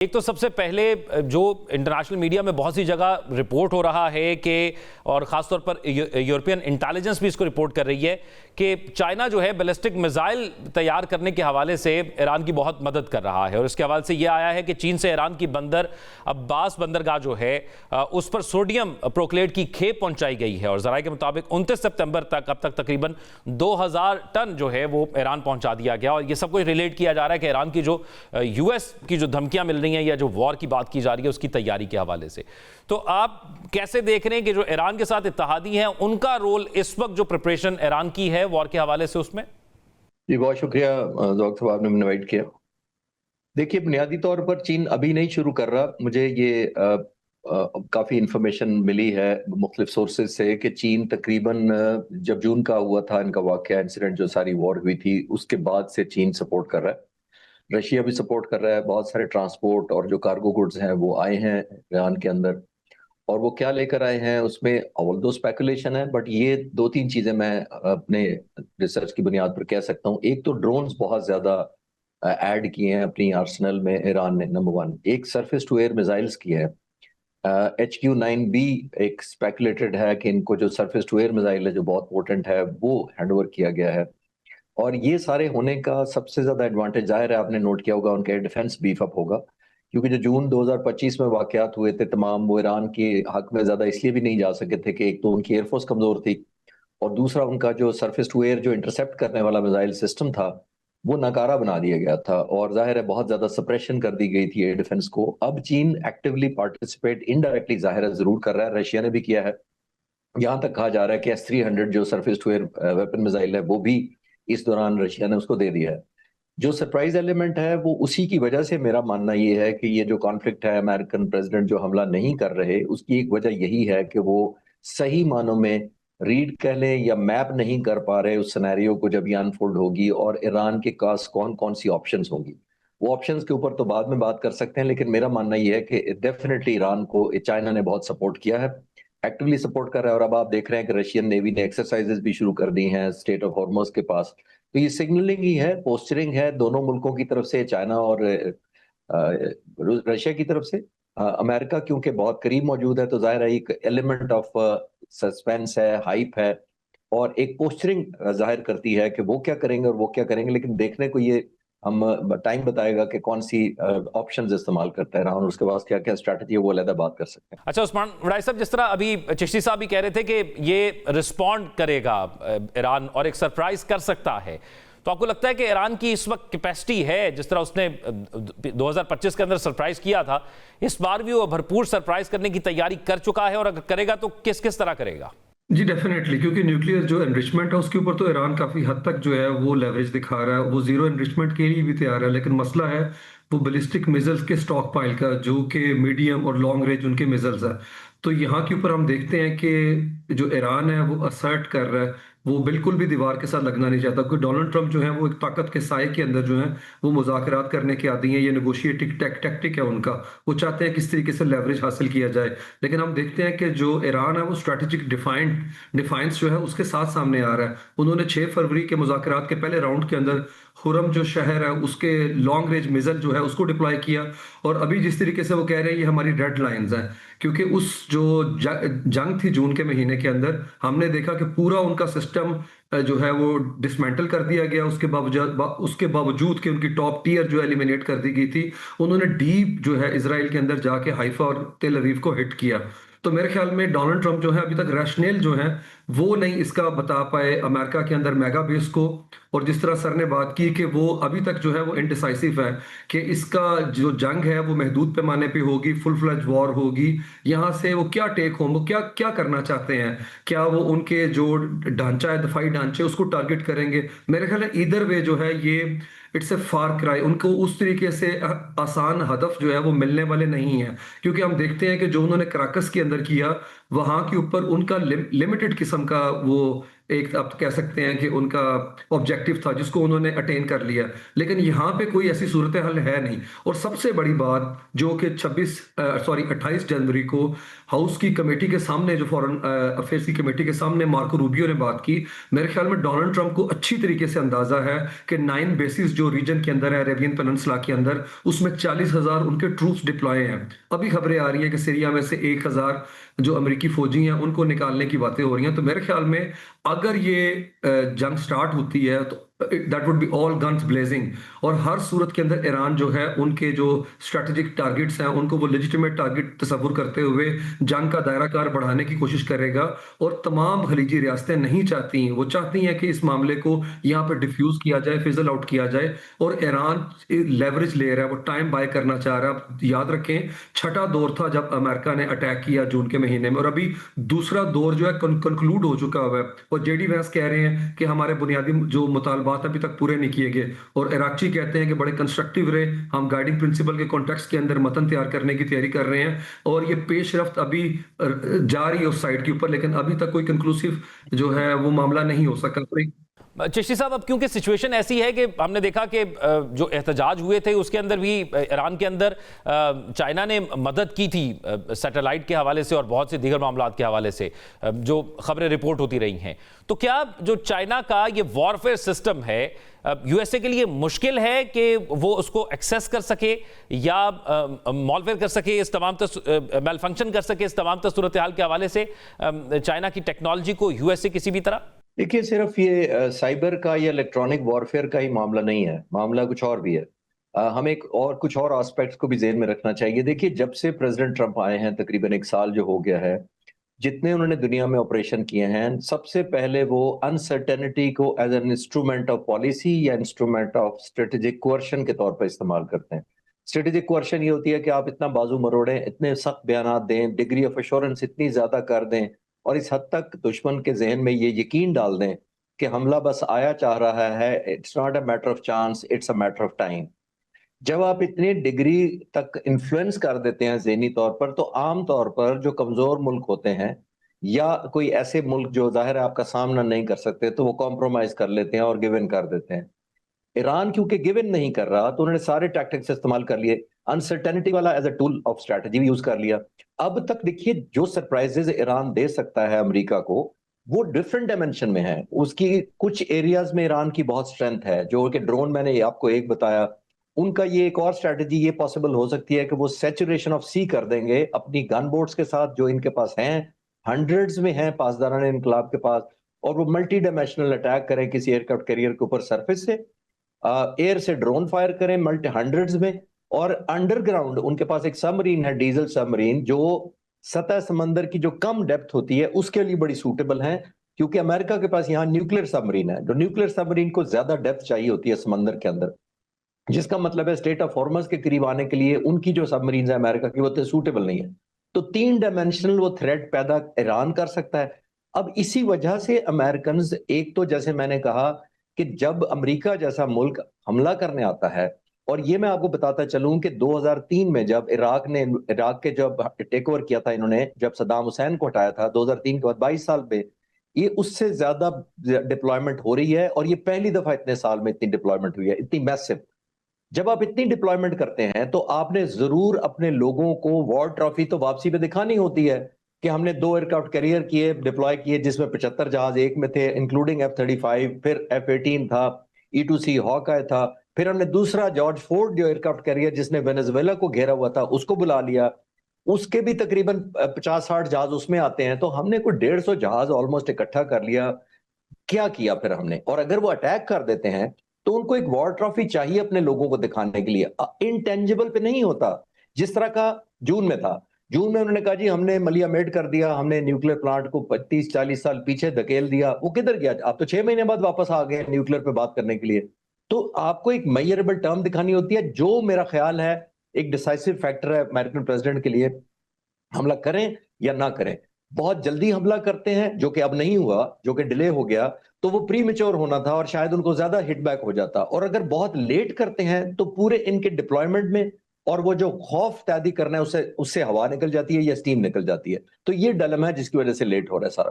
एक तो सबसे पहले जो इंटरनेशनल मीडिया में बहुत सी जगह रिपोर्ट हो रहा है कि, और ख़ासतौर पर यूरोपियन इंटेलिजेंस भी इसको रिपोर्ट कर रही है कि चाइना जो है बैलिस्टिक मिसाइल तैयार करने के हवाले से ईरान की बहुत मदद कर रहा है। और इसके हवाले से ये आया है कि चीन से ईरान की बंदर अब्बास बंदरगाह जो है उस पर सोडियम प्रोक्लेट की खेप पहुंचाई गई है और ज़राए के मुताबिक 29 सितंबर तक अब तक तकरीबन 2000 टन जो है वो ईरान पहुंचा दिया गया। और ये सब कुछ रिलेट किया जा रहा है कि ईरान की जो यूएस की जो धमकियां मिल रही हैं या जो वॉर की बात की जा रही है उसकी तैयारी के हवाले से। तो आप कैसे देख रहे हैं कि जो ईरान के साथ इत्तेहादी हैं उनका रोल इस वक्त जो प्रिपरेशन ईरान की है वॉर के हवाले से उसमें? जी बहुत शुक्रिया डॉक्टर साहब, आपने इनवाइट किया। देखिए, बुनियादी तौर पर चीन अभी नहीं शुरू कर रहा। मुझे ये काफ़ी इंफॉर्मेशन मिली है मुख्तलिफ सोर्सेज से कि चीन तकरीबन जब जून का हुआ था इनका वाक़या इंसिडेंट, जो सारी वॉर हुई थी, उसके बाद से चीन सपोर्ट कर रहा है। रशिया भी सपोर्ट कर रहा है। बहुत सारे ट्रांसपोर्ट और जो कार्गो गुड्स हैं वो आए हैं ईरान के अंदर, और वो क्या लेकर आए हैं उसमें ऑल्दो स्पेकुलेशन है, बट ये दो तीन चीजें मैं अपने रिसर्च की बुनियाद पर कह सकता हूँ। एक तो ड्रोन्स बहुत ज्यादा ऐड किए हैं अपनी आर्सनल में ईरान ने, नंबर वन। एक सरफेस टू एयर मिसाइल्स की है, HQ-9B। एक स्पेकुलेटेड है कि इनको जो सरफेस टू एयर मिसाइल है जो बहुत पोर्टेंट है वो हैंडओवर किया गया है। और ये सारे होने का सबसे ज्यादा एडवांटेज जाहिर है, आपने नोट किया होगा, उनका एयर डिफेंस बीफ अप होगा। क्योंकि जो जून 2025 में वाकयात हुए थे तमाम, वो ईरान के हक में ज्यादा इसलिए भी नहीं जा सके थे कि एक तो उनकी एयरफोर्स कमजोर थी, और दूसरा उनका जो सरफेस टू एयर जो इंटरसेप्ट करने वाला मिसाइल सिस्टम था वो नाकारा बना दिया गया था, और जाहिर है बहुत ज्यादा सप्रेशन कर दी गई थी एयर डिफेंस को। अब चीन एक्टिवली पार्टिसिपेट इनडायरेक्टली जाहिर है जरूर कर रहा है, रशिया ने भी किया है। यहां तक कहा जा रहा है कि S-300 जो surface to air weapon missile है वो भी इस दौरान रशिया ने उसको दे दिया है। जो सरप्राइज एलिमेंट है वो उसी की वजह से, मेरा मानना ये है कि ये जो कॉन्फ्लिक्ट है, अमेरिकन प्रेसिडेंट जो हमला नहीं कर रहे, उसकी एक वजह यही है कि वो सही मानों में रीड कह लें या मैप नहीं कर पा रहे उस सिनेरियो को जब ये अनफोल्ड होगी, और ईरान के पास कौन कौन सी ऑप्शंस होंगी। वो ऑप्शंस के ऊपर तो बाद में बात कर सकते हैं, लेकिन मेरा मानना ये है कि डेफिनेटली ईरान को चाइना ने बहुत सपोर्ट किया है, एक्टिवली सपोर्ट कर रहा है। और अब आप देख रहे हैं कि रशियन नेवी ने एक्सरसाइजेस भी शुरू कर दी हैं स्टेट ऑफ हॉर्मोज के पास। तो ये सिग्नलिंग ही है, पोस्चरिंग है दोनों मुल्कों की तरफ से, चाइना और रशिया की तरफ से। अमेरिका क्योंकि बहुत करीब मौजूद है तो जाहिर है एक एलिमेंट ऑफ सस्पेंस है, हाइप है, और एक पोस्चरिंग जाहिर करती है कि वो क्या करेंगे और वो क्या करेंगे। लेकिन देखने को ये हम टाइम बताएगा कि कौन सी ऑप्शंस इस्तेमाल करता है और उसके बाद क्या क्या स्ट्रैटेजी है, वो अलग बात कर सकते हैं। अच्छा उस्मान वड़ाई साहब, जिस तरह अभी चिश्ती साहब भी कह रहे थे कि ये रिस्पॉन्ड करेगा ईरान और एक सरप्राइज कर सकता है, तो आपको लगता है कि ईरान की इस वक्त कैपेसिटी है, जिस तरह उसने 2025 के अंदर सरप्राइज किया था, इस बार भी वो भरपूर सरप्राइज करने की तैयारी कर चुका है? और अगर करेगा तो किस किस तरह करेगा? जी डेफिनेटली, क्योंकि न्यूक्लियर जो एनरिचमेंट है उसके ऊपर तो ईरान काफी हद तक जो है वो लेवरेज दिखा रहा है, वो जीरो एनरिचमेंट के लिए भी तैयार है। लेकिन मसला है वो बैलिस्टिक मिसाइल्स के स्टॉक पाइल का, जो कि मीडियम और लॉन्ग रेंज उनके मिसाइल्स है। तो यहाँ के ऊपर हम देखते हैं कि जो ईरान है वो असर्ट कर रहा है, वो बिल्कुल भी दीवार के साथ लगना नहीं चाहता। क्योंकि डोनाल्ड ट्रंप जो है वो एक ताकत के साए के अंदर जो है वो मुज़ाकरात करने के आदी हैं, ये नेगोशिएटिंग टैक्टिक है उनका। वो चाहते हैं किस तरीके से लेवरेज हासिल किया जाए। लेकिन हम देखते हैं कि जो ईरान है वो स्ट्रैटेजिक डिफाइंस जो है उसके साथ सामने आ रहा है। उन्होंने 6 फरवरी के मुज़ाकरात के पहले राउंड के अंदर खुरम जो शहर है उसके लॉन्ग रेंज मिसाइल जो है उसको डिप्लॉय किया। और अभी जिस तरीके से वो कह रहे हैं ये हमारी रेड लाइंस हैं, क्योंकि उस जो जंग थी जून के महीने के अंदर, हमने देखा कि पूरा उनका सिस्टम जो है वो डिसमेंटल कर दिया गया। उसके बावजूद कि उनकी टॉप टीयर जो एलिमिनेट कर दी गई थी, उन्होंने डीप जो है इसराइल के अंदर जाके हाइफा और तेल अवीव को हिट किया। तो मेरे ख्याल में डोनाल्ड ट्रंप जो है अभी तक रैशनल जो है वो नहीं इसका बता पाए अमेरिका के अंदर मेगा बेस को। और जिस तरह सर ने बात की कि वो अभी तक जो है वो इनडिसाइसिव है कि इसका जो जंग है वो महदूद पैमाने पे होगी, फुल फ्लैज वॉर होगी, यहाँ से वो क्या टेक होम, वो क्या क्या करना चाहते हैं, क्या वो उनके जो ढांचा है दफाई ढांचे उसको टारगेट करेंगे। मेरे ख्याल है इधर वे जो है ये इट्स ए फार क्राई, उनको उस तरीके से आसान हदफ जो है वो मिलने वाले नहीं है। क्योंकि हम देखते हैं कि जो उन्होंने कराकस के अंदर किया वहां के ऊपर उनका लिमिटेड किस्म का वो एक आप कह सकते हैं कि उनका ऑब्जेक्टिव था जिसको उन्होंने अटेन कर लिया, लेकिन यहाँ पे कोई ऐसी सूरत हाल है नहीं। और सबसे बड़ी बात जो कि 28 जनवरी को हाउस की कमेटी के सामने, जो फॉरेन अफेयर्स की कमेटी के सामने मार्को रूबियो ने बात की, मेरे ख्याल में डोनाल्ड ट्रंप को अच्छी तरीके से अंदाजा है कि 9 बेसिस जो रीजन के अंदर है, अरेबियन पेनिनसुला के अंदर, उसमें 40,000 उनके ट्रूप्स डिप्लॉय हैं। अभी खबरें आ रही है कि सीरिया में से 1,000 जो अमेरिकी फौजी हैं उनको निकालने की बातें हो रही हैं। तो मेरे ख्याल में अगर ये जंग स्टार्ट होती है तो that would be all guns blazing, और हर सूरत के अंदर ईरान जो है उनके जो स्ट्रेटेजिक टारगेट्स हैं उनको वो लेजिटिमेट टारगेट तस्वुर करते हुए जंग का दायरा कार बढ़ाने की कोशिश करेगा। और तमाम खलीजी रियासतें नहीं चाहती हैं, वो चाहती हैं कि इस मामले को यहाँ पर डिफ्यूज किया जाए, फिजल आउट किया जाए। और ईरान लेवरेज ले रहा है, वो टाइम बाय करना चाह रहा है। आप याद रखें, छठा दौर था जब अमेरिका ने अटैक किया जून के महीने में, और अभी दूसरा दौर जो है कंक्लूड हो चुका हुआ है। और जेडी वैंस कह रहे हैं कि हमारे बुनियादी जो मुतालबात अभी तक पूरे नहीं किए गए, और इराकची कहते हैं कि बड़े कंस्ट्रक्टिव रहे, हम गाइडिंग प्रिंसिपल के कॉन्टेक्स्ट के अंदर मतन तैयार करने की तैयारी कर रहे हैं। और ये पेशरफ्त अभी जा रही है उस साइड के ऊपर, लेकिन अभी तक कोई कंक्लूसिव जो है वो मामला नहीं हो सका। चिश्ती साहब, अब क्योंकि सिचुएशन ऐसी है कि हमने देखा कि जो एहतजाज हुए थे उसके अंदर भी ईरान के अंदर चाइना ने मदद की थी सैटेलाइट के हवाले से और बहुत से दीगर मामलात के हवाले से जो खबरें रिपोर्ट होती रही हैं। तो क्या जो चाइना का ये वॉरफेयर सिस्टम है यूएसए के लिए मुश्किल है कि वो उसको एक्सेस कर सके या मॉलवेयर कर सके, इस तमाम मेल फंक्शन कर सके इस तमाम सूरत हाल के हवाले से चाइना की टेक्नोलॉजी को यूएसए किसी भी तरह? देखिए, सिर्फ ये साइबर का या इलेक्ट्रॉनिक वॉरफेयर का ही मामला नहीं है, मामला कुछ और भी है। हमें कुछ और एस्पेक्ट्स को भी ज़हन में रखना चाहिए। देखिए, जब से प्रेसिडेंट ट्रंप आए हैं, तकरीबन 1 साल जो हो गया है, जितने उन्होंने दुनिया में ऑपरेशन किए हैं, सबसे पहले वो अनसर्टेनिटी को as an instrument of policy या इंस्ट्रूमेंट ऑफ स्ट्रेटेजिक कोअर्शन के तौर पर इस्तेमाल करते हैं। स्ट्रेटेजिक कोअर्शन ये होती है कि आप इतना बाजू मरोड़ें, इतने सख्त बयान दें, डिग्री ऑफ एश्योरेंस इतनी ज्यादा कर दें और इस हद तक दुश्मन के जहन में ये यकीन डाल दें कि हमला बस आया चाह रहा है, it's not a matter of chance, it's a matter of time. जब आप इतनी डिग्री तक इन्फ्लुएंस कर देते हैं ज़हनी तौर पर, तो आम तौर पर जो कमजोर मुल्क होते हैं या कोई ऐसे मुल्क जो जाहिर है आपका सामना नहीं कर सकते, तो वो कॉम्प्रोमाइज कर लेते हैं और गिव इन कर देते हैं। ईरान क्योंकि गिव इन नहीं कर रहा, तो उन्होंने सारे टैक्टिक्स इस्तेमाल कर लिए, अनसर्टेनिटी वाला as a tool of strategy भी यूज कर लिया। अब तक देखिए, जो सरप्राइजेज ईरान दे सकता है अमेरिका को, वो डिफरेंट डायमेंशन में है। उसकी कुछ एरियाज में ईरान की बहुत स्ट्रेंथ है, जो कि ड्रोन मैंने आपको एक बताया। उनका ये एक और स्ट्रैटेजी ये पॉसिबल हो सकती है कि वो सैचुरेशन ऑफ सी कर देंगे अपनी गन बोट्स के साथ, जो इनके पास हैं, हंड्रेड्स में हैं पासदारान इनकलाब के पास, और वो मल्टी डायमेंशनल अटैक करें किसी एयरक्राफ्ट कैरियर के ऊपर सरफेस से, एयर से ड्रोन फायर करें मल्टी हंड्रेड्स में, और अंडरग्राउंड उनके पास एक सबमरीन है, डीजल सबमरीन, जो सतह समंदर की जो कम डेप्थ होती है उसके लिए बड़ी सूटेबल है। क्योंकि अमेरिका के पास यहाँ न्यूक्लियर सबमरीन है, जो न्यूक्लियर सबमरीन को ज्यादा डेप्थ चाहिए होती है समंदर के अंदर, जिसका मतलब है स्टेट ऑफ हॉर्मज के करीब आने के लिए उनकी जो सबमरीन है अमेरिका की, वो सूटेबल नहीं है। तो 3 डायमेंशनल वो थ्रेट पैदा ईरान कर सकता है। अब इसी वजह से अमेरिकन, एक तो जैसे मैंने कहा कि जब अमेरिका जैसा मुल्क हमला करने आता है, और ये मैं आपको बताता चलूं कि 2003 में जब इराक के जब टेक ओवर किया था इन्होंने, जब सद्दाम हुसैन को हटाया था 2003 के बाद 22 साल पे, ये उससे ज्यादा डिप्लॉयमेंट हो रही है, और ये पहली दफा इतने साल में इतनी डिप्लॉयमेंट हुई है, इतनी मैसिव। जब आप इतनी डिप्लॉयमेंट करते हैं तो आपने जरूर अपने लोगों को वॉर ट्रॉफी तो वापसी पे दिखानी होती है कि हमने 2 एयरक्राफ्ट कैरियर किए, डिप्लॉय किए, जिसमें 75 जहाज एक में थे, इंक्लूडिंग F-35, फिर F-18 था, E-2C हॉकाय था, फिर हमने दूसरा जॉर्ज फोर्ड जो एयरक्राफ्ट कैरियर जिसने वेनेजुएला को घेरा हुआ था उसको बुला लिया, उसके भी तकरीबन 50-60 जहाज उसमें आते हैं। तो हमने कोई 150 जहाज ऑलमोस्ट इकट्ठा कर लिया। क्या किया फिर हमने? और अगर वो अटैक कर देते हैं तो उनको एक वॉर ट्रॉफी चाहिए अपने लोगों को दिखाने के लिए, इंटेंजिबल पे नहीं होता। जिस तरह का जून में था, जून में उन्होंने कहा जी हमने मलिया मेड कर दिया, हमने न्यूक्लियर प्लांट को 30-40 साल पीछे धकेल दिया। वो किधर गया? आप तो 6 महीने बाद वापस आ गए न्यूक्लियर पे बात करने के लिए। तो आपको एक मेजरेबल टर्म दिखानी होती है, जो मेरा ख्याल है एक डिसाइसिव फैक्टर है अमेरिकन प्रेसिडेंट के लिए। हमला करें या ना करें, बहुत जल्दी हमला करते हैं, जो कि अब नहीं हुआ, जो कि डिले हो गया, तो वो प्री मेच्योर होना था और शायद उनको ज्यादा हिट बैक हो जाता। और अगर बहुत लेट करते हैं तो पूरे इनके डिप्लॉयमेंट में और वो जो खौफ तैदी करना है उससे उससे हवा निकल जाती है या स्टीम निकल जाती है। तो ये डिलेमा है जिसकी वजह से लेट हो रहा है सारा।